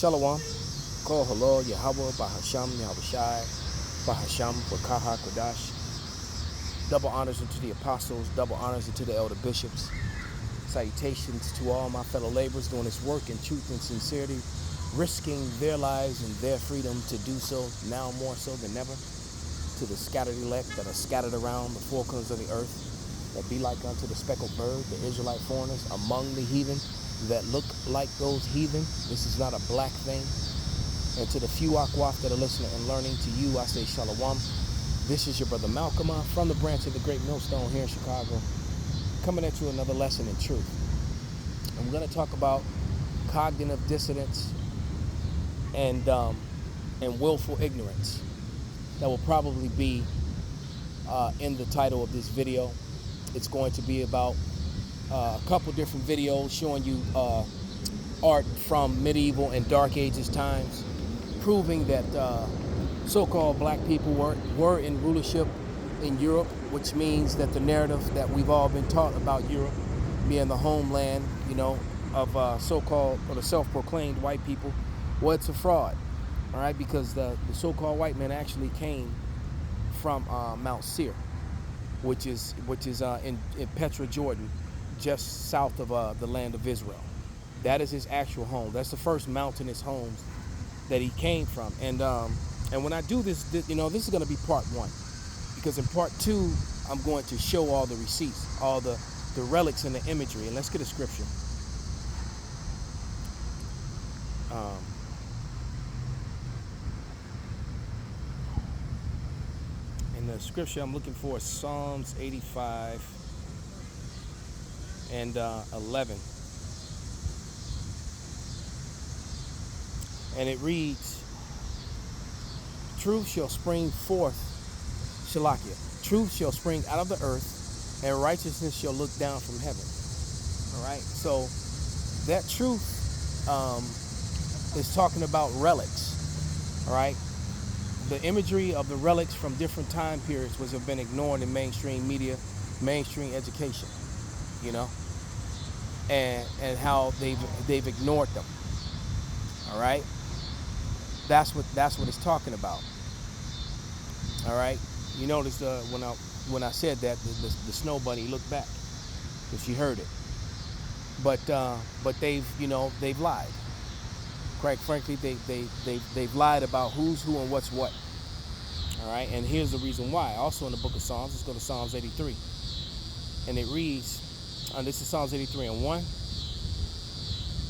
Shalom, Kol Halal, Yahweh, Bahasham, Yahushai, Bahasham, Wakaha, Kodash. Double honors unto the apostles, double honors unto the elder bishops. Salutations to all my fellow laborers doing this work in truth and sincerity, risking their lives and their freedom to do so, now more so than ever. To the scattered elect that are scattered around the four corners of the earth, that be like unto the speckled bird, the Israelite foreigners among the heathen, that look like those heathen. This is not a black thing. And to the few akwaf that are listening and learning, to you I say shalom. This is your brother Malcolm from the branch of the Great Millstone here in Chicago, coming at you another lesson in truth. And we're going to talk about cognitive dissonance and willful ignorance. That will probably be in the title of this video. It's going to be about a couple different videos showing you art from medieval and dark ages times, proving that so-called black people were in rulership in Europe, which means that the narrative that we've all been taught about Europe being the homeland, of so-called or the self-proclaimed white people, well, it's a fraud, all right? Because the so-called white men actually came from Mount Seir, which is in Petra, Jordan, just south of the land of Israel. That is his actual home. That's the first mountainous homes that he came from. And when I do this, this is going to be part one, because in part two, I'm going to show all the receipts, all the relics and the imagery. And let's get a scripture. And the scripture I'm looking for is Psalms 85 and 11. And it reads, truth shall spring forth, Shalakia. Truth shall spring out of the earth, and righteousness shall look down from heaven. All right. So that truth is talking about relics. All right. The imagery of the relics from different time periods have been ignored in mainstream media, mainstream education, and how they've ignored them. All right. That's what it's talking about. All right. You notice when I said that the snow bunny looked back, because she heard it. But they've lied. Quite frankly, they've lied about who's who and what's what. All right. And here's the reason why. Also in the book of Psalms, let's go to Psalms 83, and it reads, this is Psalms 83 and 1,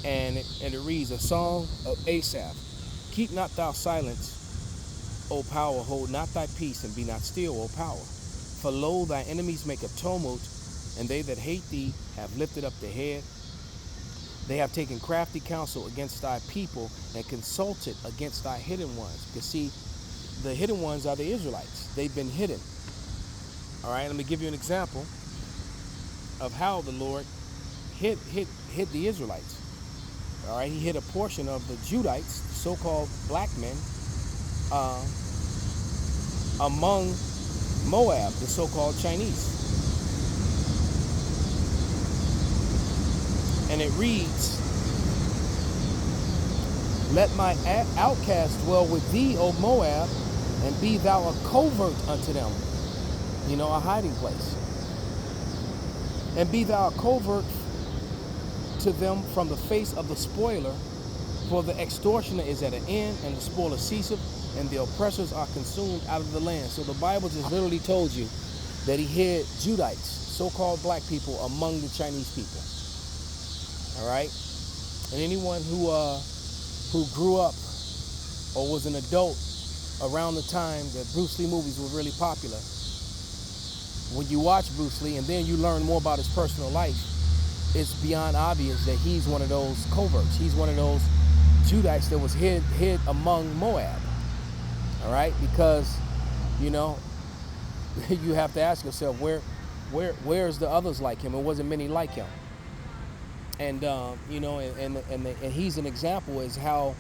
and it reads, a song of Asaph. Keep not thou silence, O power, hold not thy peace, and be not still, O power. For lo, thy enemies make a tumult, and they that hate thee have lifted up their head. They have taken crafty counsel against thy people, and consulted against thy hidden ones. Because see, the hidden ones are the Israelites. They've been hidden. All right, let me give you an example of how the Lord hid the Israelites. All right, he hid a portion of the Judites, the so-called black men, among Moab, the so-called Chinese. And it reads, let my outcast dwell with thee, O Moab, and be thou a covert unto them, a hiding place. And be thou a covert to them from the face of the spoiler, for the extortioner is at an end, and the spoiler ceaseth, and the oppressors are consumed out of the land. So the Bible just literally told you that he hid Judites, so-called black people, among the Chinese people. All right? And anyone who grew up or was an adult around the time that Bruce Lee movies were really popular, when you watch Bruce Lee and then you learn more about his personal life, it's beyond obvious that he's one of those coverts. He's one of those Judites that was hid among Moab. All right? Because, you have to ask yourself, where's the others like him? There wasn't many like him. And and he's an example as how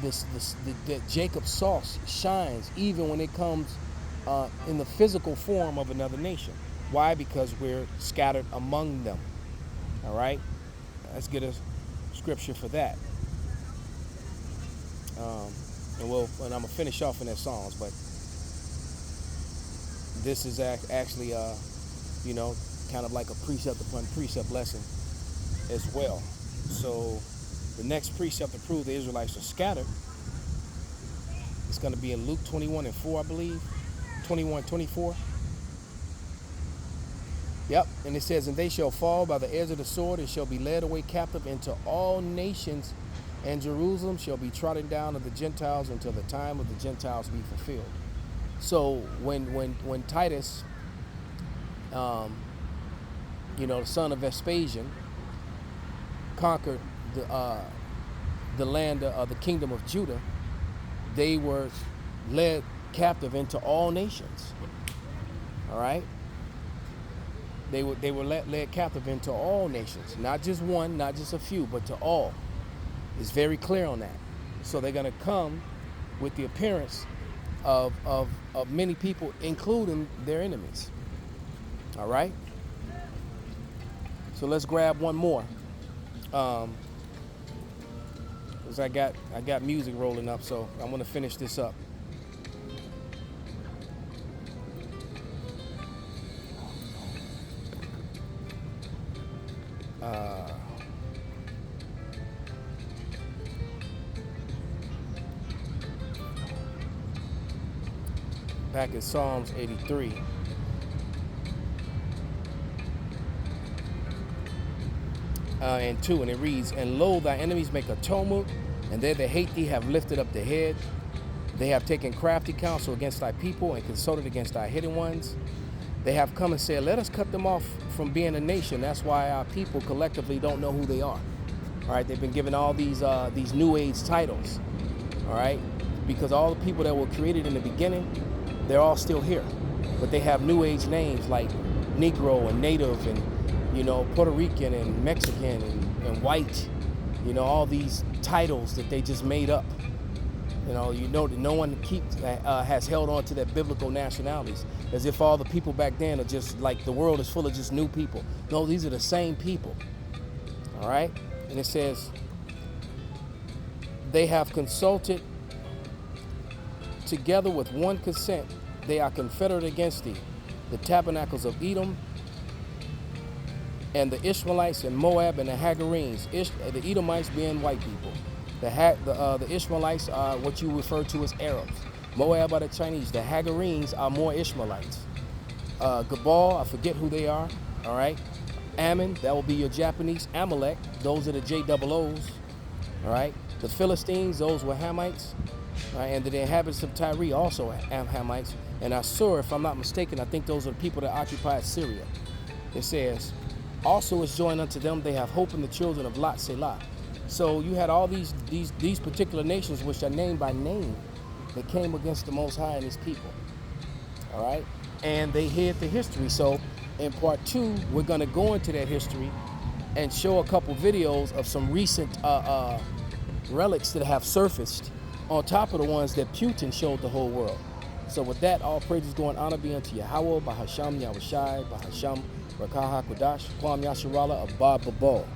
the Jacob's sauce shines even when it comes in the physical form of another nation. Why? Because we're scattered among them. All right, let's get a scripture for that. And I'm gonna finish off in that Psalms, but this is actually, you know, kind of like a precept upon precept lesson as well. So the next precept to prove the Israelites are scattered is going to be in Luke 21:4, I believe. 21:24. Yep, and it says, and they shall fall by the edge of the sword and shall be led away captive into all nations, and Jerusalem shall be trodden down of the Gentiles until the time of the Gentiles be fulfilled. So when Titus, you know, the son of Vespasian, conquered the land of the kingdom of Judah, they were led captive into all nations. All right, they were led captive into all nations, not just one, not just a few, but to all. It's very clear on that. So they're going to come with the appearance of many people, including their enemies. All right. So let's grab one more. Because I got music rolling up, so I'm gonna finish this up. Back in Psalms 83. And 2, and it reads, and lo, thy enemies make a tumult, and they that hate thee have lifted up the head. They have taken crafty counsel against thy people and consulted against thy hidden ones. They have come and said, let us cut them off from being a nation. That's why our people collectively don't know who they are. All right, they've been given all these New Age titles. All right, because all the people that were created in the beginning, they're all still here, but they have New Age names like Negro and Native and, you know, Puerto Rican and Mexican and white, you know, all these titles that they just made up. You know that no one has held on to their biblical nationalities, as if all the people back then are just like the world is full of just new people. No, these are the same people. All right, and it says they have consulted together with one consent. They are confederate against thee, the tabernacles of Edom, and the Ishmaelites and Moab and the Hagarenes, the Edomites being white people. The Ishmaelites are what you refer to as Arabs. Moab are the Chinese. The Hagarenes are more Ishmaelites. Gabal, I forget who they are. All right. Ammon, that will be your Japanese. Amalek, those are the JOOs. All right. The Philistines, those were Hamites. And the inhabitants of Tyre also Hamites. And Assur, if I'm not mistaken, I think those are the people that occupied Syria. It says, also is joined unto them, they have hope in the children of Lot, Selah. So you had all these particular nations which are named by name that came against the Most High and his people. All right? And they hid the history. So in part 2, we're going to go into that history and show a couple videos of some recent relics that have surfaced on top of the ones that Putin showed the whole world. So with that, all praises, glory, and honor be unto Yahweh, Bahasham, Yahushai, Bahasham, Rakaha, Kodash, Kwam Yasharala, Abba, Babal.